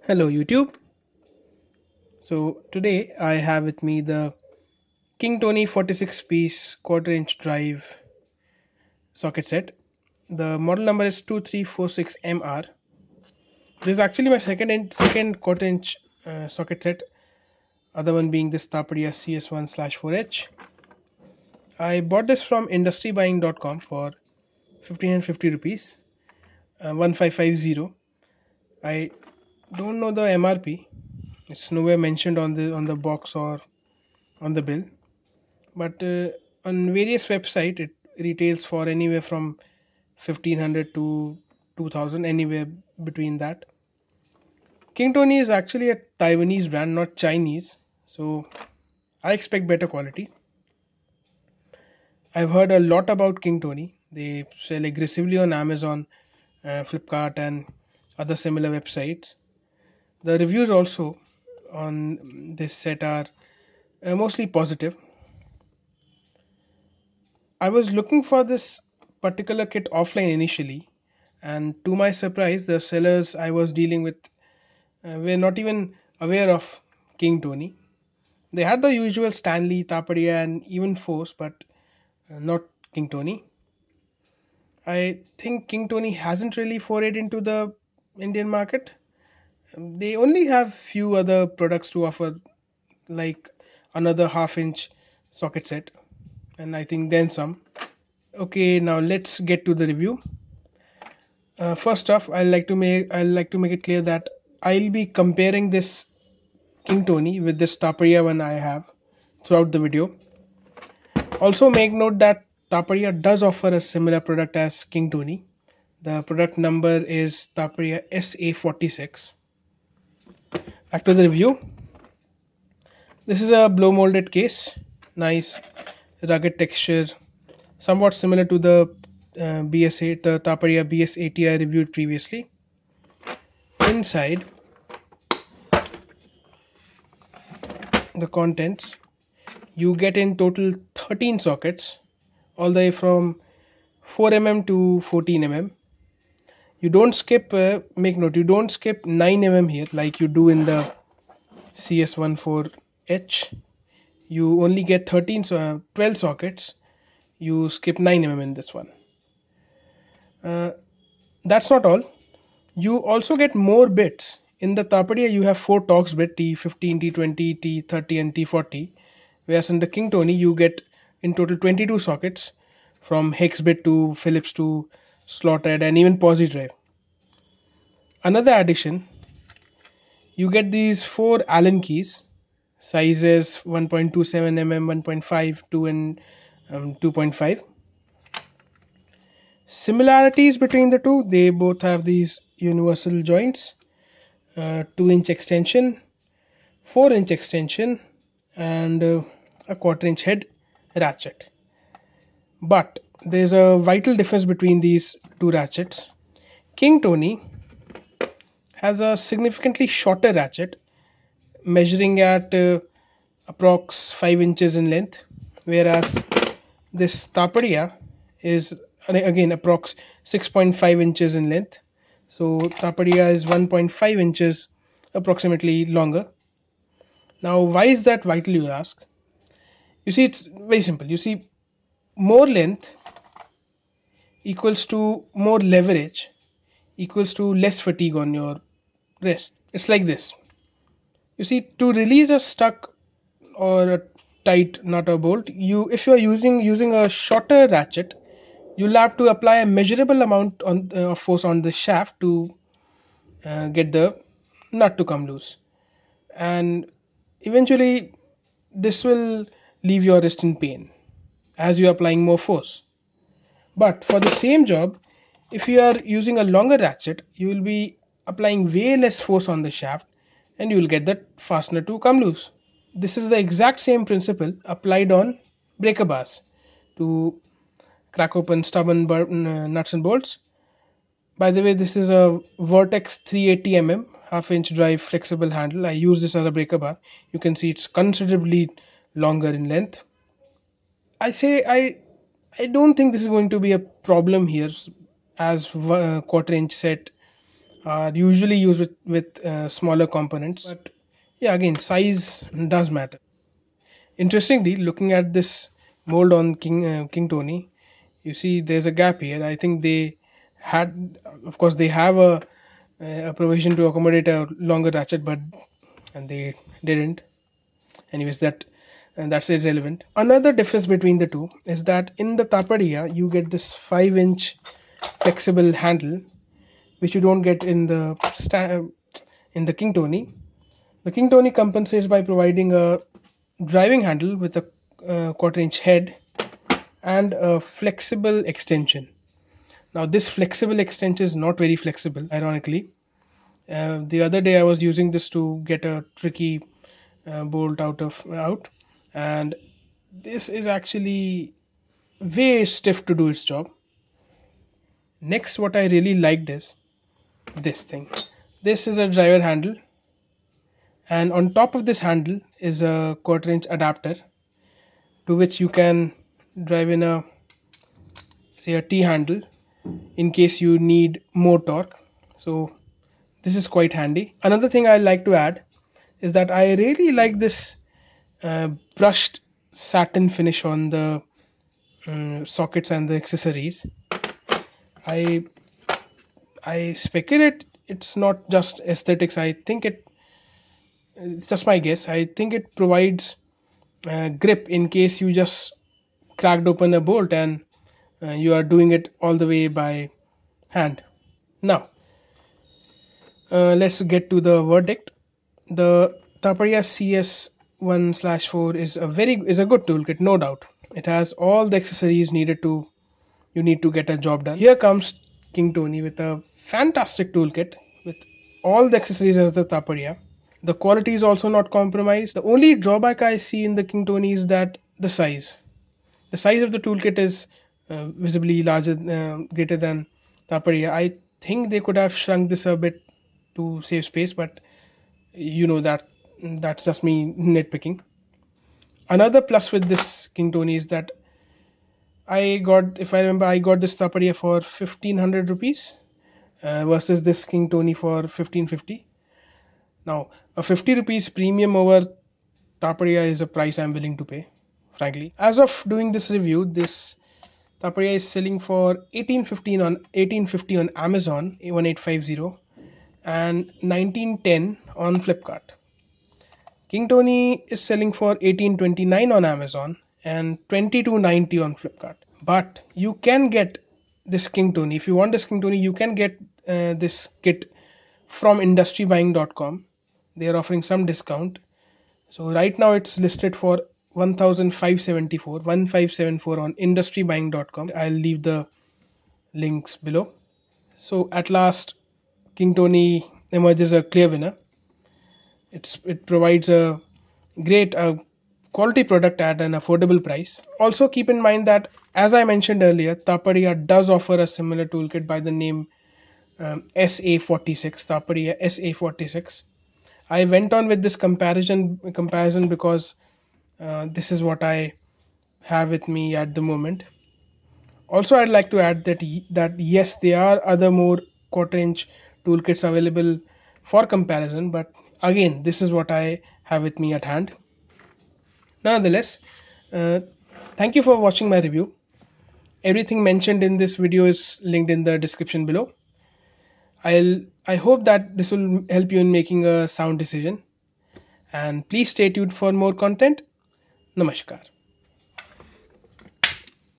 Hello YouTube. So today I have with me the King Tony 46 piece quarter inch drive socket set. The model number is 2346MR. This is actually my second quarter inch socket set, other one being this Taparia CS1 4H. I bought this from industrybuying.com for 1550 rupees, 1550. I don't know the MRP. It's nowhere mentioned on the box or on the bill. But on various websites it retails for anywhere from 1500 to 2000, anywhere between that. King Tony is actually a Taiwanese brand, not Chinese, so I expect better quality. I've heard a lot about King Tony. They sell aggressively on Amazon, Flipkart and other similar websites. The reviews also on this set are mostly positive. I was looking for this particular kit offline initially, and to my surprise, the sellers I was dealing with were not even aware of King Tony. They had the usual Stanley, Tapadia, and even Force, but not King Tony. I think King Tony hasn't really forayed into the Indian market. They only have few other products to offer, like another half-inch socket set, and I think then some. Okay, now let's get to the review. First off, I like to make it clear that I'll be comparing this King Tony with this Taparia one I have throughout the video. Also, make note that Taparia does offer a similar product as King Tony. The product number is Taparia SA46. Back to the review. This is a blow molded case, nice rugged texture, somewhat similar to the the Taparia BS80 I reviewed previously. Inside, the contents, you get in total 13 sockets, all the way from 4 mm to 14 mm. You don't skip, make note, you don't skip 9 mm here like you do in the CS1 4H. You only get 12 sockets. You skip 9 mm in this one. Uh, that's not all. You also get more bits. In the Tapadia, you have 4 Tox bit T15, T20, T30, and T40. Whereas in the King Tony, you get in total 22 sockets from hex bit to Phillips to slotted and even posi drive. Another addition, you get these 4 Allen keys, sizes 1.27 mm, 1.5, 2, and 2.5. Similarities between the two, they both have these universal joints, 2-inch extension, 4-inch extension, and a quarter-inch head ratchet. But there's a vital difference between these two ratchets. King Tony has a significantly shorter ratchet, measuring at approx 5 inches in length, whereas this Tapadia is again approx 6.5 inches in length. So Tapadia is 1.5 inches approximately longer. Now, why is that vital, you ask? You see, it's very simple. You see, more length equals to more leverage equals to less fatigue on your wrist. It's like this. You see, to release a stuck or a tight nut or bolt, if you are using a shorter ratchet, you'll have to apply a measurable amount of force on the shaft to get the nut to come loose, and eventually this will leave your wrist in pain as you are applying more force. But for the same job, if you are using a longer ratchet, you will be applying way less force on the shaft and you will get that fastener to come loose. This is the exact same principle applied on breaker bars to crack open stubborn nuts and bolts. By the way, this is a Vertex 380 mm half-inch drive flexible handle. I use this as a breaker bar. You can see it's considerably longer in length. I say I don't think this is going to be a problem here, as quarter inch set are usually used with smaller components. But yeah, again, size does matter. Interestingly, looking at this mold on King Tony, you see there's a gap here. I think they had, of course, they have a provision to accommodate a longer ratchet, but and they didn't. Anyways, that's irrelevant. Another difference between the two is that in the Taparia you get this 5-inch flexible handle, which you don't get in the King Tony. The King Tony compensates by providing a driving handle with a quarter-inch head and a flexible extension. Now, this flexible extension is not very flexible, ironically. The other day I was using this to get a tricky bolt out, and this is actually way stiff to do its job. Next, what I really liked is this thing. This is a driver handle, and on top of this handle is a quarter-inch adapter to which you can drive in a, say, a T handle in case you need more torque. So this is quite handy. Another thing I like to add is that I really like this brushed satin finish on the sockets and the accessories. I I speculate it's not just aesthetics. It's just my guess. I think it provides grip in case you just cracked open a bolt and you are doing it all the way by hand. Now, let's get to the verdict. The Taparia CS1/4 is a good toolkit, no doubt. It has all the accessories you need to get a job done. Here comes King Tony with a fantastic toolkit with all the accessories as the Taparia. The quality is also not compromised. The only drawback I see in the King Tony is that the size. The size of the toolkit is visibly greater than Taparia. I think they could have shrunk this a bit to save space, but you know that's just me nitpicking. Another plus with this King Tony is that if I remember, I got this Taparia for 1500 rupees versus this King Tony for 1550. Now, a 50 rupees premium over Taparia is a price I'm willing to pay, frankly. As of doing this review, this Taparia is selling for 1850 on Amazon, 1850, and 1910 on Flipkart. King Tony is selling for 1829 on Amazon and 2290 on Flipkart. But you can get this King Tony. If you want this King Tony, you can get this kit from industrybuying.com. They are offering some discount. So right now it's listed for 1574 on industrybuying.com. I'll leave the links below. So at last, King Tony emerges a clear winner. It provides a great quality product at an affordable price. Also keep in mind that, as I mentioned earlier, Taparia does offer a similar toolkit by the name SA46, Taparia SA46. I went on with this comparison because this is what I have with me at the moment. Also, I'd like to add that yes, there are other more quarter-inch toolkits available for comparison, but again, this is what I have with me at hand. Nonetheless, uh, thank you for watching my review. Everything mentioned in this video is linked in the description below. I hope that this will help you in making a sound decision. And please stay tuned for more content. Namaskar.